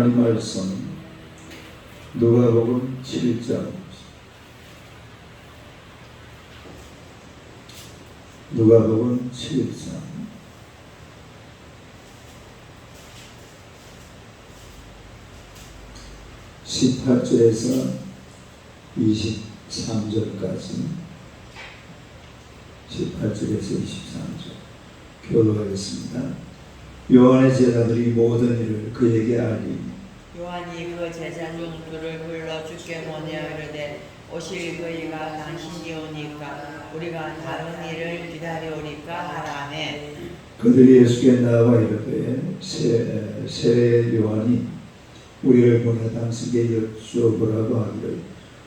하나님 말씀 누가복음 7장 누가복음 7장 18절에서 23절까지 18절에서 23절 교도하겠습니다. 요한의 제자들이 모든 일을 그에게 알리니 요한이 그 제자 중 둘을 불러 주께 보내어 이르되 오실 그이가 당신이 오니까 우리가 다른 일을 기다려오니까 하라매. 그들이 예수께 나와 이르되 세례 요한이 우리를 보내 당신께 여쭈어보라고 하기를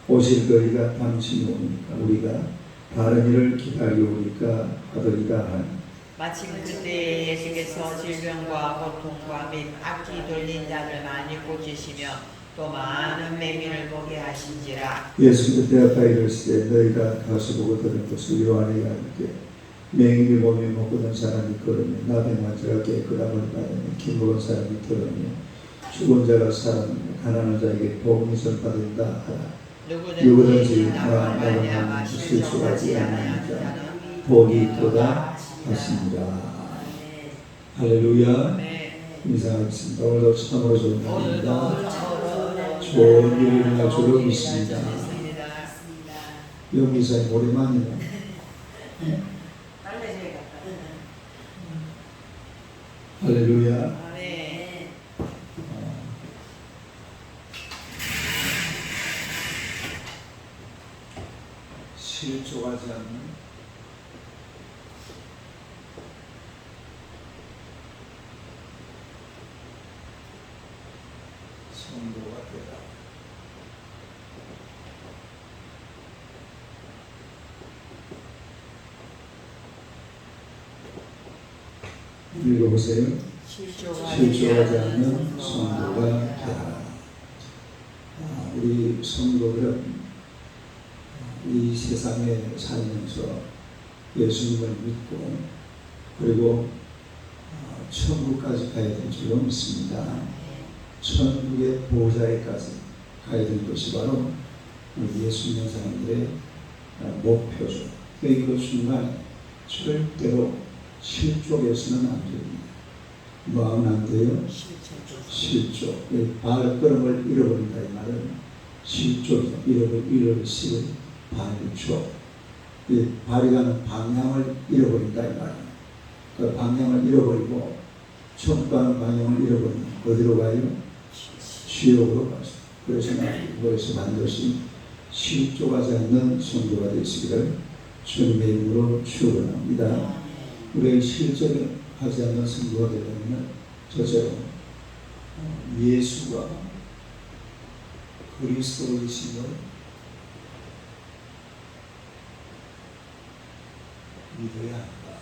오실 그이가 당신이 오니까 우리가 다른 일을 기다려오니까 하더이다 하니 마침 그때 예수께서 질병과 고통과 및 악기 돌린 자를 많이 고치시며 또 많은 맹인을 보게 하신지라. 예수께서 대답하여 이르시되 너희가 가서 보고 들은 것을 요한에게 알게 맹인을 보며 못 걷는 사람이 걸으며 나병 환자가 깨끗함을 받으며 기먹은 사람이 들으며 죽은 자가 살아나며 가난한 자에게 복음이 전파된다 하라. 누구든지 나와 말미암아 실족하지 아니하는 자는 복이 있도다 하십니다. 할렐루야. 인사하겠습니다. 오늘도 참으로 좋은 날입니다. 좋은 일이 일어날 줄로 믿습니다. 영미사님 오랜만이네. 할렐루야. 실족하지 않는 성도가 되라. 읽어보세요. 실족하지 않는 성도가 되라. 우리 성도들은 이 세상에 살면서 예수님을 믿고 그리고 천국까지 가야 될 줄로 믿습니다. 천국의 보좌에까지 가야 될 것이 바로 예수 믿는 사람들의 목표죠. 그 순간 절대로 실족해서는 안 됩니다. 뭐하면 안 돼요? 실족. 발걸음을 잃어버린다 이 말은 실족이죠. 잃어버리시는 발족. 발이 가는 방향을 잃어버린다 이 말이에요. 그 방향을 잃어버리고 천국 가는 방향을 잃어버리면 어디로 가요? 지옥으로 가죠. 그래서 그래서 반드시 실족하지 않는 성도가 되시기를 주님의 이름으로 축원합니다. 우리가 실족하지 않는 성도가 되려면 첫째로 예수가 그리스도이신 걸 믿어야 한다.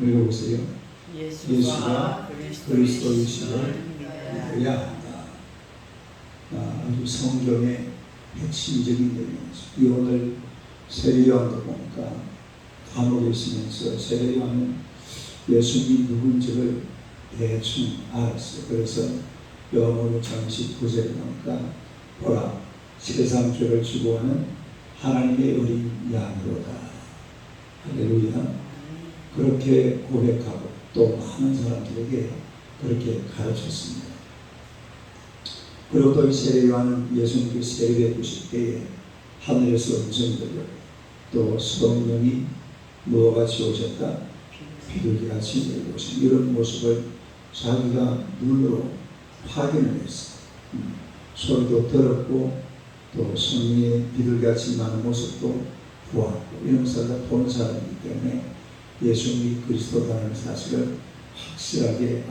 읽어보세요. 예수가 그리스도이신 걸 믿어야 한다. 아주 성경의 핵심적인 내용이죠. 오늘 세례요한도 보니까 감옥에 있으면서 세례요한은 예수님이 누군지를 대충 알았어요. 그래서 영어로 잠시 구절에 나오니까 보라 세상 죄를 지고 하는 하나님의 어린 양으로다. 할렐루야. 그렇게 고백하고 또 많은 사람들에게 그렇게 가르쳤습니다. 그리고 또 이 세례요한은 예수님께 세례 베푸실 때에 하늘에서 음성이 들려 또 성령이 무엇 같이 오셨다? 비둘기 같이 내려오신 이런 모습을 자기가 눈으로 확인을 했어요. 소리도 들었고 또 성령의 비둘기같이 많은 모습도 보았고 이런 것을 다 본 사람이기 때문에 예수님이 그리스도라는 사실을 확실하게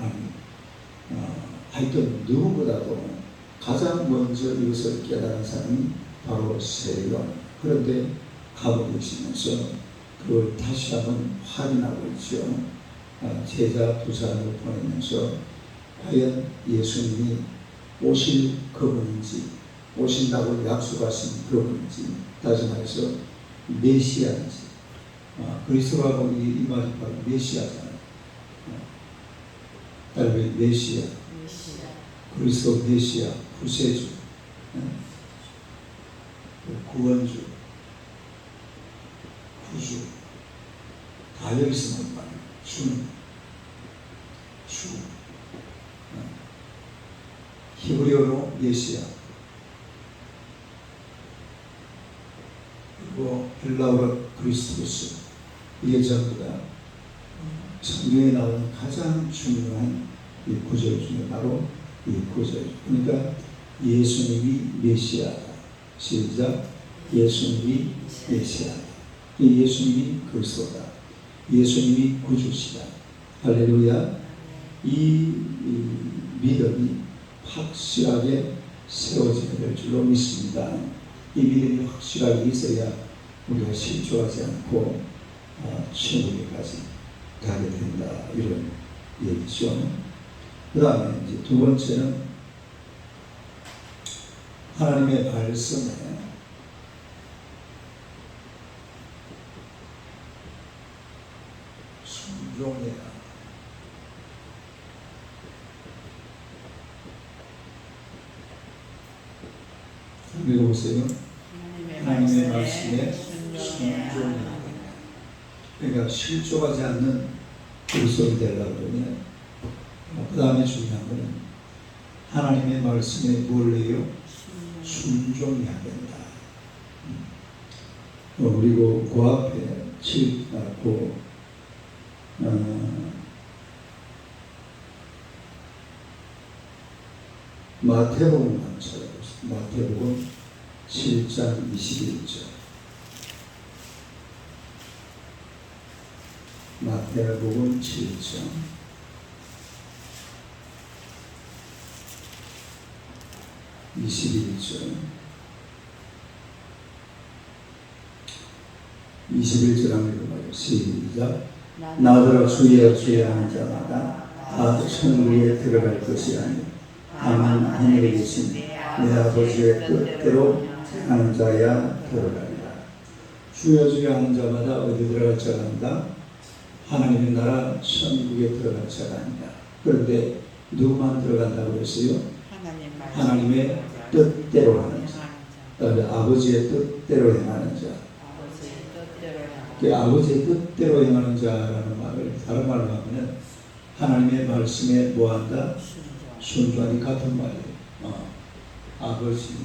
하여튼 누구보다도 가장 먼저 이것을 깨달은 사람이 바로 세례요한. 그런데 감옥에 있으면서 그걸 다시 한번 확인하고 있죠. 제자 두 사람을 보내면서 과연 예수님이 오실 그분인지 오신다고 약속하신 그분인지 다시 말해서 메시아인지 그리스도라고 이 말이 바로 메시아잖아요. 그다음에 메시아, 그리스도 메시아, 구세주, 구원주, 구주, 다 여기서 나온 말이에요. 주는 주, 히브리어로 메시아, 그리고 헬라어로 그리스도스. 이게 전부 다 성경에 나오는 가장 중요한 이 구절 중에 바로 이 구절. 그러니까 예수님이 메시아다. 시작. 예수님이 메시아다. 예수님이 그리스도다. 예수님이 구주시다. 할렐루야. 이 믿음이 확실하게 세워져야 될 줄로 믿습니다. 이 믿음이 확실하게 있어야 우리가 실족하지 않고 천국에까지 가게 된다. 이런 얘기죠. 그 다음에 이제 두 번째는 하나님의 말씀에 순종해야. 읽어보세요. 하나님의 말씀에 순종해야. 그러니까 실족하지 않는 그리스도인이 되려고 그러면 그 다음에 중요한 것은 하나님의 말씀에 뭘 해요? 순종해야 된다. 그리고 그 앞에 마태복음 한번 찾아보세요. 마태복음 7장 21절. 마태복음 7장 21절. 21절 한번 읽어봐요. 시작. 나더러 주여 주여 하는 자마다 다 천국에 들어갈 것이 아니요 다만 하늘에 계신 내 아버지의 뜻대로 하는 자야 들어가리라. 주여 주여 하는 자마다 어디 들어갈 자가 아니다? 하나님의 나라 천국에 들어갈 자가 아니다. 그런데 누구만 들어간다고 했어요? 하나님의 뜻대로 하는 자. 그다음에 아버지의 뜻대로 행하는 자. 아버지의 뜻대로 행하는 자라는 말을 다른 말로 하면 하나님의 말씀에 뭐한다? 순종하니 같은 말이에요. 아버지의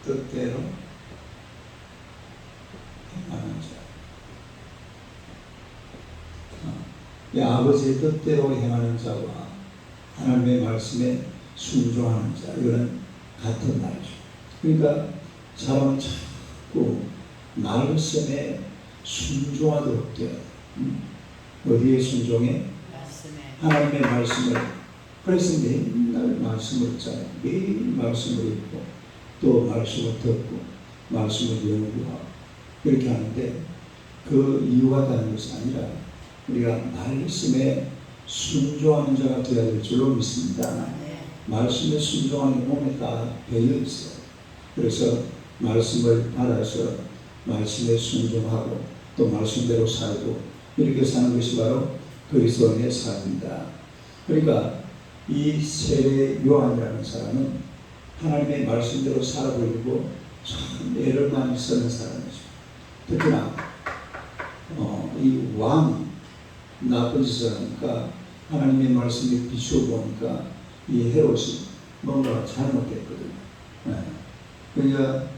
뜻대로 행하는 자. 이 아버지의 뜻대로 행하는 자와 하나님의 말씀에 순종하는 자, 이거는 같은 말이죠. 그러니까 사람은 자꾸 말씀에 순종하도록 돼요. 어디에 순종해? 하나님의 말씀을. 그래서 맨날 말씀을 읽잖아요. 매일 말씀을 읽고 또 말씀을 듣고 말씀을 연구하고 이렇게 하는데 그 이유가 다른 것이 아니라 우리가 말씀에 순종하는 자가 되어야 될 줄로 믿습니다. 말씀에 순종하는 몸에 다 배어 있어요. 그래서 말씀을 받아서 말씀에 순종하고 또 말씀대로 살고 이렇게 사는 것이 바로 그리스도인의 삶입니다. 그러니까 이 세례 요한이라는 사람은 하나님의 말씀대로 살아보려고 참 애를 많이 쓰는 사람이죠. 특히나 이 왕이 나쁜 짓을 하니까 하나님의 말씀에 비추어 보니까 이 헤롯이 뭔가 잘못됐거든요. 그러니까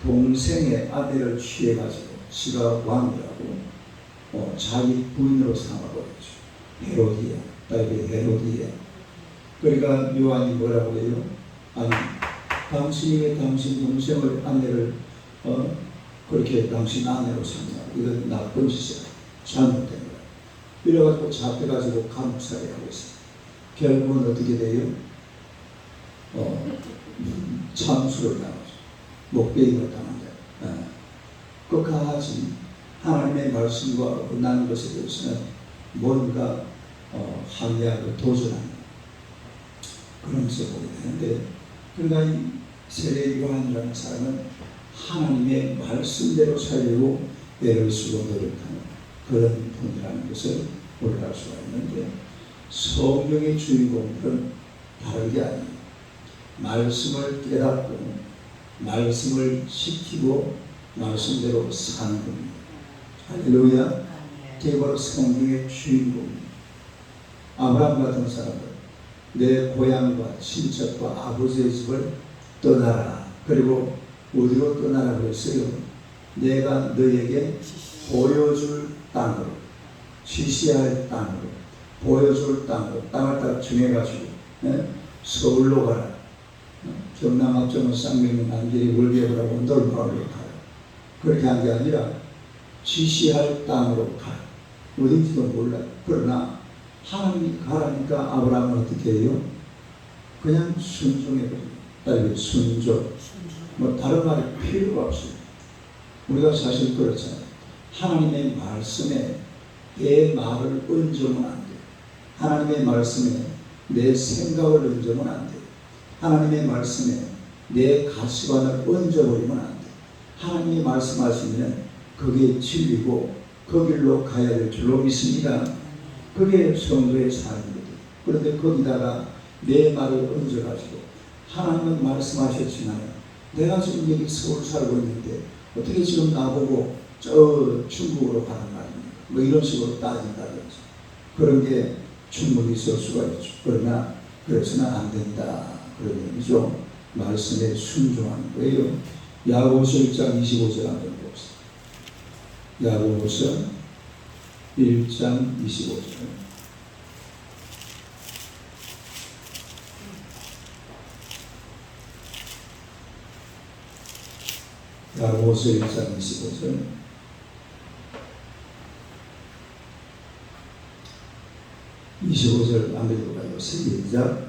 동생의 아들을 취해가지고 지가 왕이라고 자기 부인으로 삼아버렸죠. 헤로디야, 딸이 헤로디야. 그러니까 요한이 뭐라고 해요? 아니, 당신이 왜 당신 동생을 아내를 그렇게 당신 아내로 삼냐? 이건 나쁜 짓이야. 잘못된 거야. 이래가지고 잡혀가지고 감옥살이 하고 있어요. 결국은 어떻게 돼요? 참수를 당하죠. 목베임을 당한다. 끝까지 하나님의 말씀과 어긋나는 것에 대해서는 뭔가 항의하고 도전하는 그런 모습을 보게 되는데, 그러니까 이 세례 요한이라는 사람은 하나님의 말씀대로 살려고 애를 쓰고 노력하는 그런 분이라는 것을 고려할 수가 있는데 성경의 주인공들은 다른 게 아니에요. 말씀을 깨닫고 말씀을 지키고 말씀대로 사는 겁니다. 할렐루야. 그게 바로 성경의 주인공입니다. 아브라함 같은 사람은 내 고향과 친척과 아버지의 집을 떠나라. 그리고 어디로 떠나라고 했어요? 내가 너에게 보여줄 땅으로, 지시할 땅으로, 보여줄 땅으로, 땅을 딱 정해가지고 서울로 가라. 경남 합정은 쌍명은 안길이 월계부라고 넓어가로 가라. 그렇게 한 게 아니라 지시할 땅으로 가라. 어딘지도 몰라. 그러나 하나님이 가라니까 아브라함은 어떻게 해요? 그냥 순종해버립니다. 딸기 순종. 뭐 다른 말이 필요가 없어요. 우리가 사실 그렇잖아요. 하나님의 말씀에 내 말을 얹으면 안 돼요. 하나님의 말씀에 내 생각을 얹으면 안 돼요. 하나님의 말씀에 내 가치관을 얹어버리면 안 돼요. 하나님이 말씀하시면 그게 진리고 그 길로 가야 될 줄로 믿습니다. 그게 성도의 삶이거든요. 그런데 거기다가 내 말을 얹어가지고 하나님은 말씀하셨지만 내가 지금 여기 서울 살고 있는데 어떻게 지금 나보고 저 중국으로 가는 말입니까? 뭐 이런 식으로 따진다든지 그런 게 충분히 있을 수가 있죠. 그러나 그래서는 안 된다. 그런 의미죠. 말씀에 순종하는 거예요. 야고보서 1장 25절 한번 봅시다. 야고보서 1장 25절. 야고보서 1장 25절. 안 읽어봐요. 시작.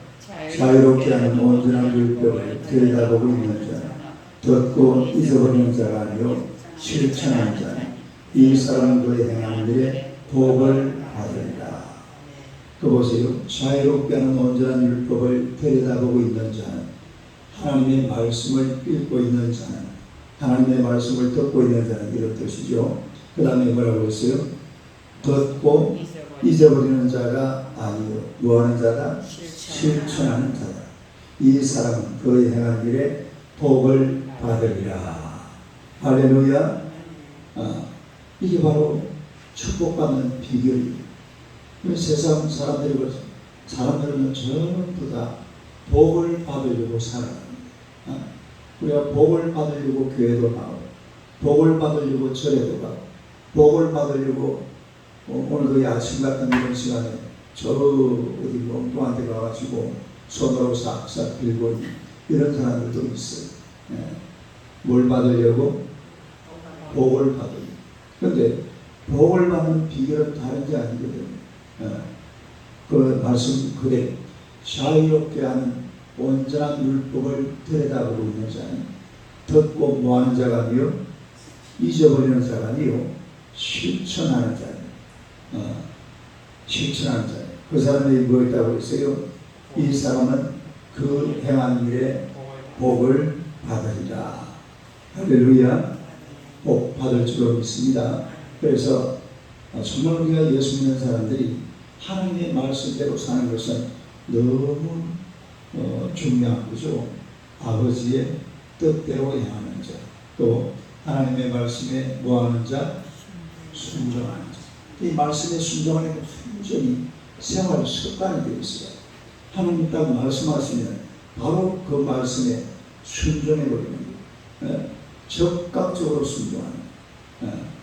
자유롭게 하는 온전한 율법을 들여다보고 있는 자, 듣고 잊어버리는 자가 아니요 실천하는 자는 이 사람은 그의 행하는 일에 복을 받으리라. 그 보세요. 자유롭게 하는 온전한 율법을 들여다보고 있는 자는 하나님의 말씀을 읽고 있는 자는 하나님의 말씀을 듣고 있는 자는 이런 뜻이죠. 그 다음에 뭐라고 했어요? 듣고 잊어버리는 자가 아니요 뭐하는 자다? 실천하는 자다. 이 사람은 그의 행한 일에 복을 받으리라. 할렐루야. 이게 바로 축복받는 비결이에요. 세상 사람들은 전부 다 복을 받으려고 살아갑니다. 우리가 복을 받으려고 교회도 나오고 복을 받으려고 절에도 가고 복을 받으려고 오늘 그 아침 같은 이런 시간에 저 어디 몽뚱한테 가가지고 손으로 싹싹 빌고 이런 사람들도 있어요. 뭘 받으려고? 복을 받으려고. 그런데 복을 받는 비결은 다른 게 아니거든요. 그 말씀 그대로 자유롭게 하는 온전한 율법을 들여다보고 있는 자는 듣고 뭐하는 자가 아니요 잊어버리는 자가 아니요 실천하는 자예요. 실천하는 자예요. 그 사람이 뭐 있다고 했어요? 이 사람은 그 행한 일에 복을 받으리라. 할렐루야. 복 받을 줄로 믿습니다. 그래서 정말 우리가 예수 믿는 사람들이 하나님의 말씀대로 사는 것은 너무 중요한 거죠. 아버지의 뜻대로 행하는 자, 또 하나님의 말씀에 뭐하는 자? 순종하는 자. 이 말씀에 순종하는 게 완전히 생활 습관이 되어 있어요. 하나님 딱 말씀하시면 바로 그 말씀에 순종해버리는 거예요. 적극적으로 순종하는 거예요.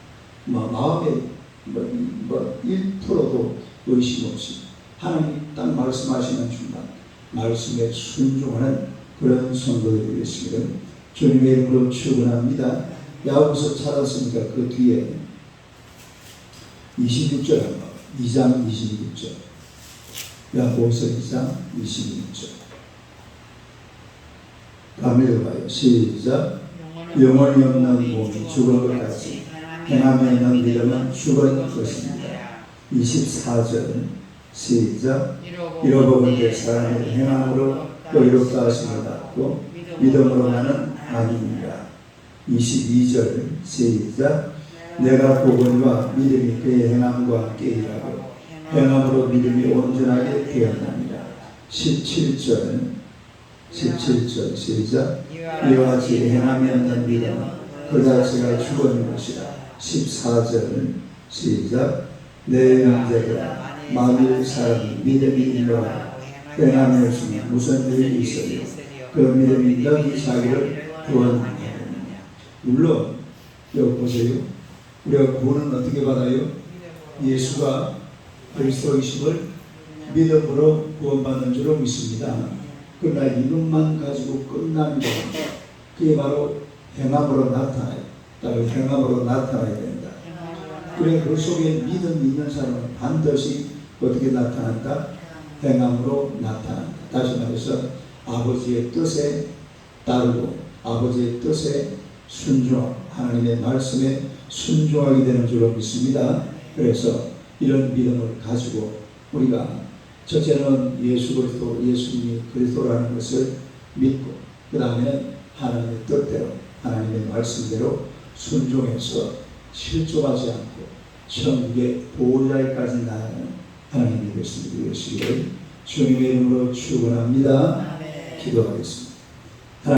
마음에 1%도 의심 없이 하나님 딱 말씀하시는 순간 말씀에 순종하는 그런 성도들이 되겠습니다. 주님의 이름으로 축원합니다. 야고보서 찾았으니까 그 뒤에 26절 한번 2장 26절 야고보서 2장 26절 다음에 읽어봐요. 시작. 영원히 없는 몸이 죽은 것 같이 행함에 있는 믿음은 죽은 것입니다. 24절 시작. 이로보건대 사람의 행함으로 또 이롭다 하심을 받고 믿음으로만은 아닙니다. 22절 시작. 내가 복음과 믿음이 그의 행함과 함께 일하고 행함으로 믿음이 온전하게 되었느니라. 17절 시작. 이와 같이 행함이 없는 믿음은 그 자체가 죽은 것이라. 14절 시작. 내 형제들아 만일 사람이 믿음이 있노라 행함이 없으면 무슨 일이 있으리요. 그 믿음이 너희 자기를 구원하느냐. 물론 여기 보세요. 우리가 구원은 어떻게 받아요? 예수가 그리스도이심을 믿음으로 구원받는 줄로 믿습니다. 그러나 이것만 가지고 끝나는 것은 그게 바로 행함으로 나타나요. 따로 행함으로 나타나야 된다. 그래 그 속에 믿음이 있는 사람은 반드시 어떻게 나타난다? 행함으로 나타난다. 다시 말해서 아버지의 뜻에 따르고 아버지의 뜻에 순종, 하나님의 말씀에 순종하게 되는 줄로 믿습니다. 그래서 이런 믿음을 가지고 우리가 첫째는 예수 그리스도, 예수님이 그리스도라는 것을 믿고 그 다음에는 하나님의 뜻대로 하나님의 말씀대로 순종해서 실족하지 않고 천국의 보호자에까지 나아가는 하나님의 말씀을 이루시기를 주님의 이름으로 축원합니다. 기도하겠습니다.